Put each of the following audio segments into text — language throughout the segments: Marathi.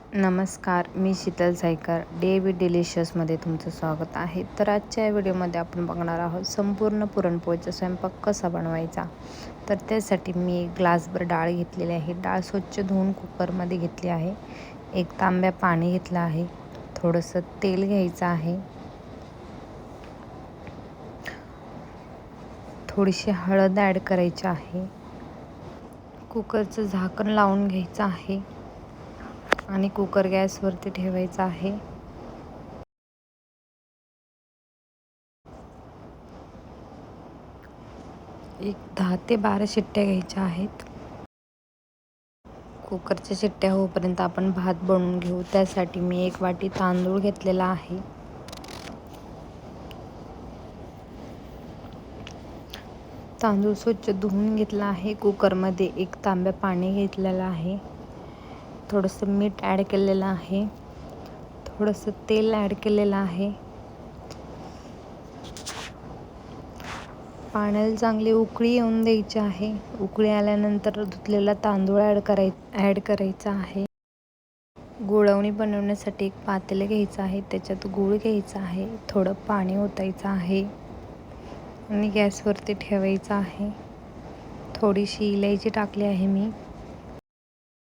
नमस्कार, मी शीतल सायकर. डेवी डिलिशियसमध्ये तुमचं स्वागत आहे. तर आजच्या या व्हिडिओमध्ये आपण बघणार आहोत संपूर्ण पुरणपोळीचा स्वयंपाक कसा बनवायचा. तर त्यासाठी मी एक ग्लासभर डाळ घेतलेली आहे. डाळ स्वच्छ धुवून कुकरमध्ये घेतली आहे. एक तांब्या पाणी घेतलं आहे. थोडंसं तेल घ्यायचं आहे. थोडीशी हळद ॲड करायची आहे. कुकरचं झाकण लावून घ्यायचं आहे आणि कुकर गॅसवरती ठेवायचा आहे. एक 10 ते 12 शिट्ट्या घ्यायच्या आहेत. कुकरच्या शिट्ट्या होईपर्यंत आपण भात बनवून घेऊ. त्यासाठी मी 1 वाटी तांदूळ घेतलेला आहे. तांदूळ स्वच्छ धुवून घेतला आहे. कुकरमध्ये 1 तांब्या पाणी घेतलेलं आहे. थोडंसं मीठ ॲड केलेलं आहे. थोडंसं तेल ॲड केलेलं आहे. पाण्याला चांगली उकळी येऊन द्यायची आहे. उकळी आल्यानंतर धुतलेला तांदूळ ॲड करायचा आहे. गुळवणी बनवण्यासाठी एक पातेलं घ्यायचं आहे. त्याच्यात गूळ घ्यायचा आहे. थोडं पाणी ओतायचं आहे आणि गॅसवरती ठेवायचं आहे. थोडीशी इलायची टाकली आहे मी.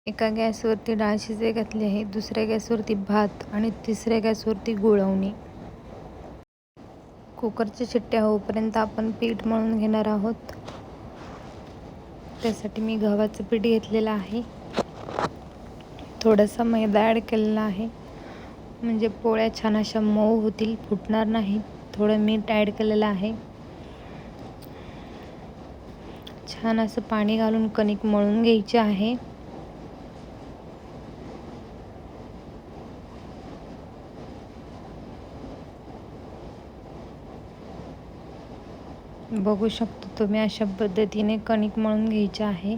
एका गॅसवरती डाळ शिजाय घातली आहे. दुसऱ्या गॅसवरती भात आणि तिसऱ्या गॅसवरती गुळवणी. कुकरच्या शिट्ट्या होईपर्यंत आपण पीठ मळून घेणार आहोत. त्यासाठी मी गव्हाचं पीठ घेतलेलं आहे. थोडासा मैदा ॲड केलेला आहे म्हणजे पोळ्या छान अशा मऊ होतील, फुटणार नाहीत. थोडं मीठ ॲड केलेलं आहे. छान असं पाणी घालून कणिक मळून घ्यायची आहे. बघू शकता तुम्ही अशा पद्धतीने कणिक मळून घ्यायची आहे.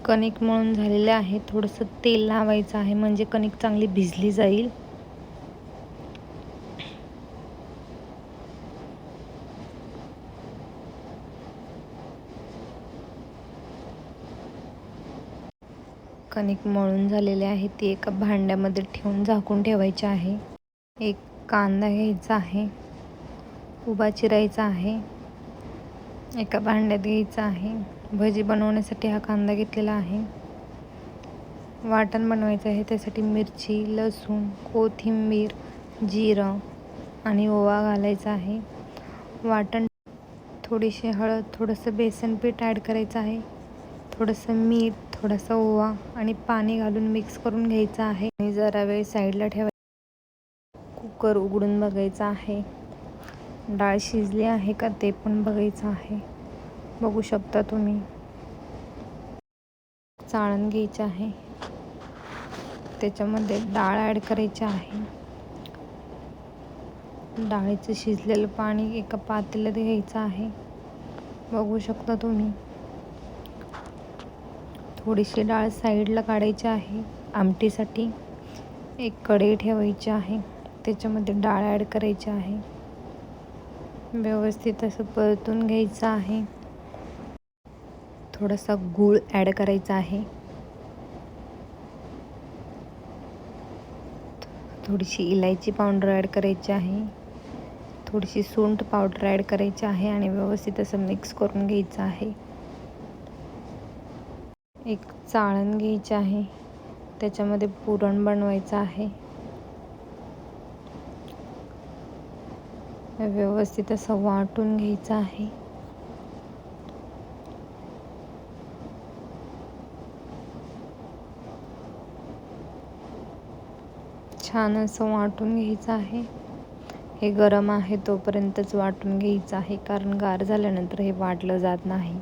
कणिक मळून झालेले आहे. थोडंसं तेल लावायचं आहे म्हणजे कणिक चांगली भिजली जाईल. कणिक मळून झालेले आहे. ती एका भांड्यामध्ये ठेवून झाकून ठेवायची आहे. एक कांदा घ्यायचा आहे. उभा चिरायचा आहे. एका भांड्यात घ्यायचा आहे. भजी बनवण्यासाठी हा कांदा घेतलेला आहे. वाटण बनवायचं आहे. त्यासाठी मिरची, लसूण, कोथिंबीर, जिरं आणि ओवा घालायचा आहे. वाटण, थोडीशी हळद, थोडंसं बेसन पीठ ॲड करायचं आहे. थोडंसं मीठ, थोडासा ओवा आणि पाणी घालून मिक्स करून घ्यायचं आहे आणि जरा वेळ साईडला ठेवायचं. कुकर उघडून बघायचा आहे. डाळ शिजली आहे का ते पण बघायचं आहे. बघू शकता तुम्ही. चाळण घ्यायची आहे. त्याच्यामध्ये डाळ ॲड करायची आहे. डाळीचं शिजलेलं पाणी एका पातेल्यात घ्यायचं आहे. बघू शकता तुम्ही. थोडीशी डाळ साईडला काढायची आहे आमटीसाठी. एक कढई ठेवायची आहे. त्याच्यामध्ये डाळ ॲड करायची आहे. व्यवस्थित असं परतून घ्यायचं आहे. थोडासा गूळ ॲड करायचा आहे. थोडीशी इलायची पावडर ॲड करायची आहे. थोडीशी सुंठ पावडर ॲड करायची आहे आणि व्यवस्थित असं मिक्स करून घ्यायचं आहे. एक चाळण घ्यायची आहे. त्याच्यामध्ये पुरण बनवायचं आहे. व्यवस्थित असं वाटून घ्यायचं आहे. छान असं वाटून घ्यायचं आहे. हे गरम आहे तोपर्यंतच वाटून घ्यायचं आहे, कारण गार झाल्यानंतर हे वाटलं जात नाही.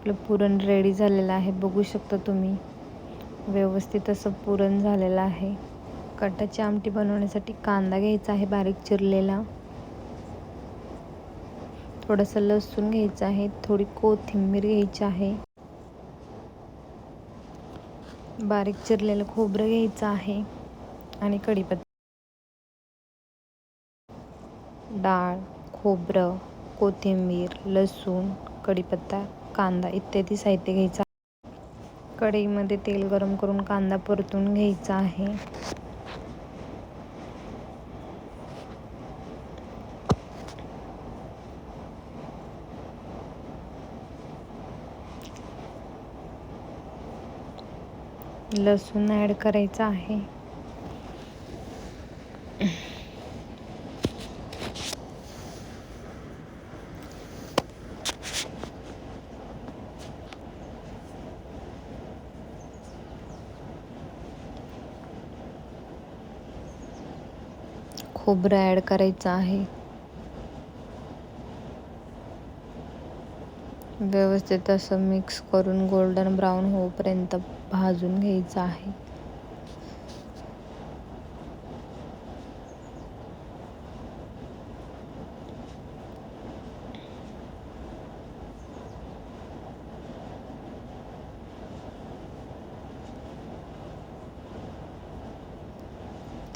आपलं पुरण रेडी झालेलं आहे. बघू शकता तुम्ही. व्यवस्थित असं पुरण झालेलं आहे. कटाची आमटी बनवण्यासाठी कांदा घ्यायचा आहे बारीक चिरलेला. थोडंसं लसूण घ्यायचं आहे, थोडी कोथिंबीर घ्यायची आहे, बारीक चिरलेलं खोबरं घ्यायचं आहे आणि कढीपत्ता. डाळ, खोबरं, कोथिंबीर, लसूण, कढीपत्ता, कांदा इत्यादी साहित्य घ्यायचं. कढईमध्ये तेल गरम करून कांदा परतून घ्यायचा आहे. लसूण ॲड करायचा आहे. खोबरं ॲड करायचं आहे. व्यवस्थित असं मिक्स करून गोल्डन ब्राऊन होईपर्यंत भाजून घ्यायचं आहे.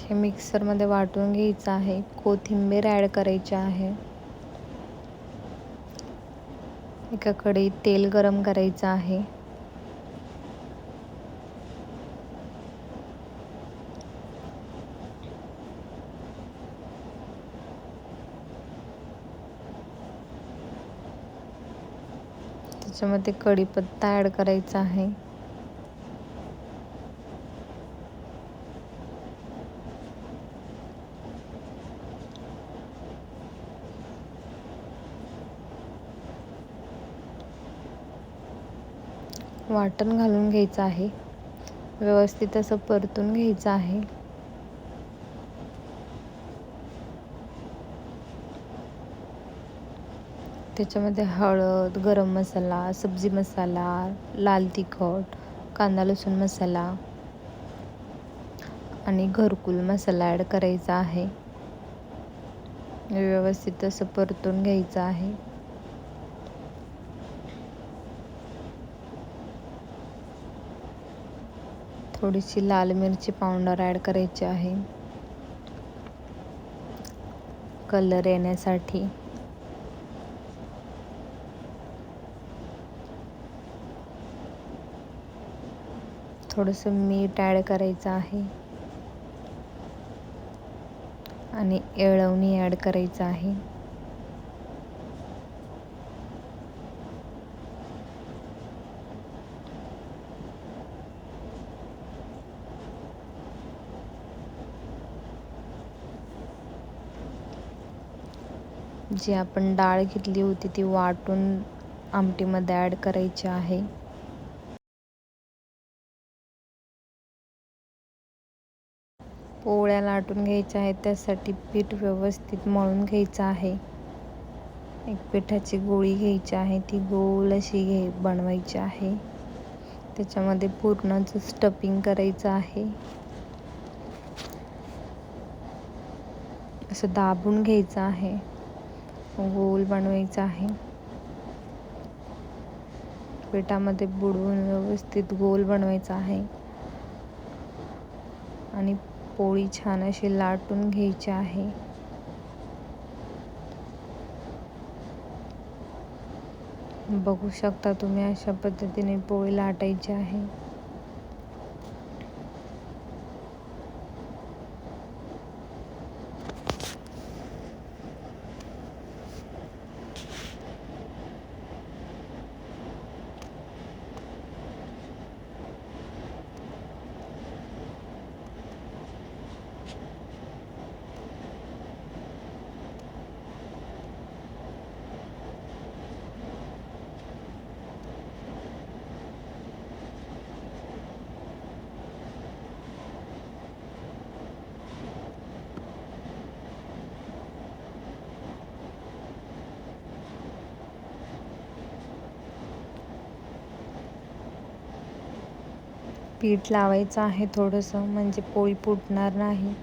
हे मिक्सरमध्ये वाटून घ्यायचं आहे. कोथिंबीर ॲड करायची आहे. एका कढईत तेल गरम करायचं आहे. त्याच्यामध्ये कढीपत्ता ॲड करायचा आहे. वाटण घालून घ्यायचं आहे. व्यवस्थित असं परतून घ्यायचं आहे. त्याच्यामध्ये हळद, गरम मसाला, सब्जी मसाला, लाल तिखट, कांदा लसूण मसाला आणि घरकुल मसाला ॲड करायचा आहे. व्यवस्थित असं परतून घ्यायचं आहे. थोडीशी लाल मिरची पावडर ॲड करायची आहे कलर येण्यासाठी. थोडंसं मीठ ॲड करायचं आहे आणि येळवणी ॲड करायचं आहे. जी आपण डाळ घेतली होती ती वाटून आमटीमध्ये ॲड करायची आहे. पोळ्या लाटून घ्यायच्या आहेत, त्यासाठी पीठ व्यवस्थित मळून घ्यायचं आहे. एक पिठाची गोळी घ्यायची आहे, ती गोल अशी बनवायची आहे. त्याच्यामध्ये पूर्णाचं स्टफिंग करायचं आहे. असं दाबून घ्यायचं आहे, गोल बनवायचं आहे. पिठामध्ये बुडवून व्यवस्थित गोल बनवायचा आहे आणि पोळी छान अशी लाटून घ्यायची आहे. बघू शकता तुम्ही, अशा पद्धतीने पोळी लाटायची आहे. पीठ लावायचं आहे थोडंसं, म्हणजे पोळी फुटणार नाही.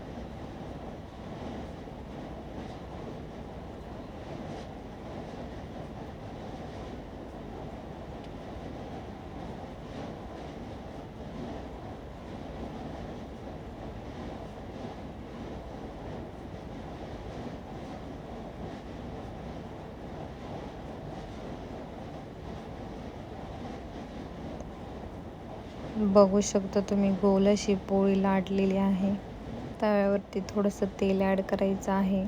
बघू शकता तुम्ही गोल अशी पोळी लाटलेली आहे. तव्यावरती थोडंसं तेल ॲड करायचं आहे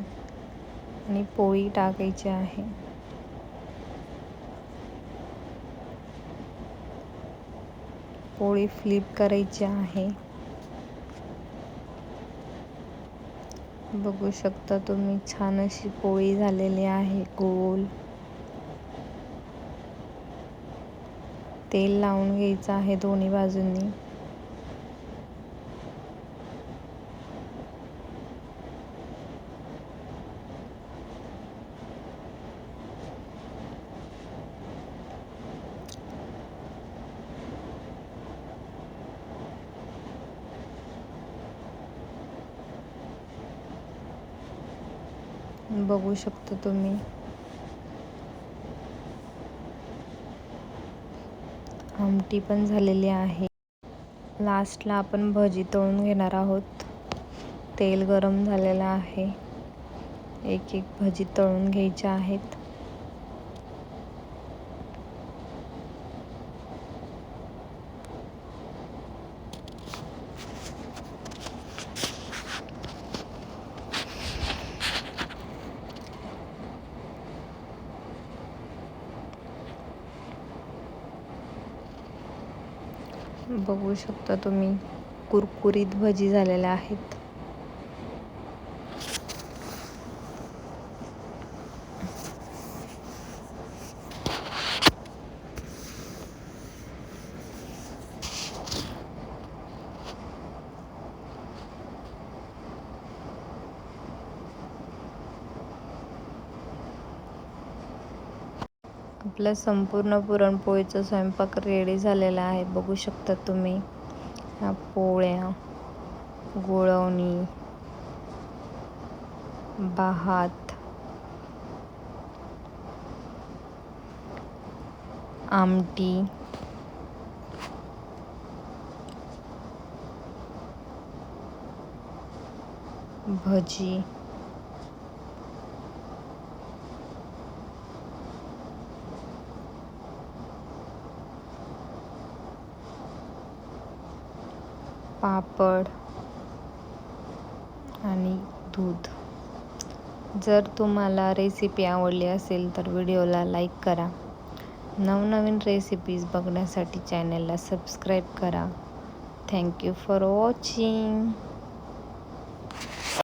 आणि पोळी टाकायची आहे. पोळी फ्लिप करायची आहे. बघू शकता तुम्ही छान अशी पोळी झालेली आहे गोल. तेल लावून घ्यायचं आहे दोन्ही बाजूंनी. बघू शकता तुम्ही आमटी पण झालेली आहे. लास्टला आपण भजी तळून घेणार आहोत. तेल गरम झालेलं आहे. एक एक भजी तळून घ्यायच्या आहेत. बघू शकता तुम्ही कुरकुरीत भजी झालेल्या आहेत. आपला संपूर्ण पुरणपोळीचा स्वयंपाक रेडी झालेला आहे. बघू शकता तुम्ही ह्या पोळ्या, गुळवणी, भात, आमटी, भजी, पापड आणि दूध. जर तुम्हाला रेसिपी आवडली असेल तर व्हिडिओला लाईक करा. नवनवीन रेसिपीज बघण्यासाठी चॅनलला सबस्क्राईब करा. Thank you for watching.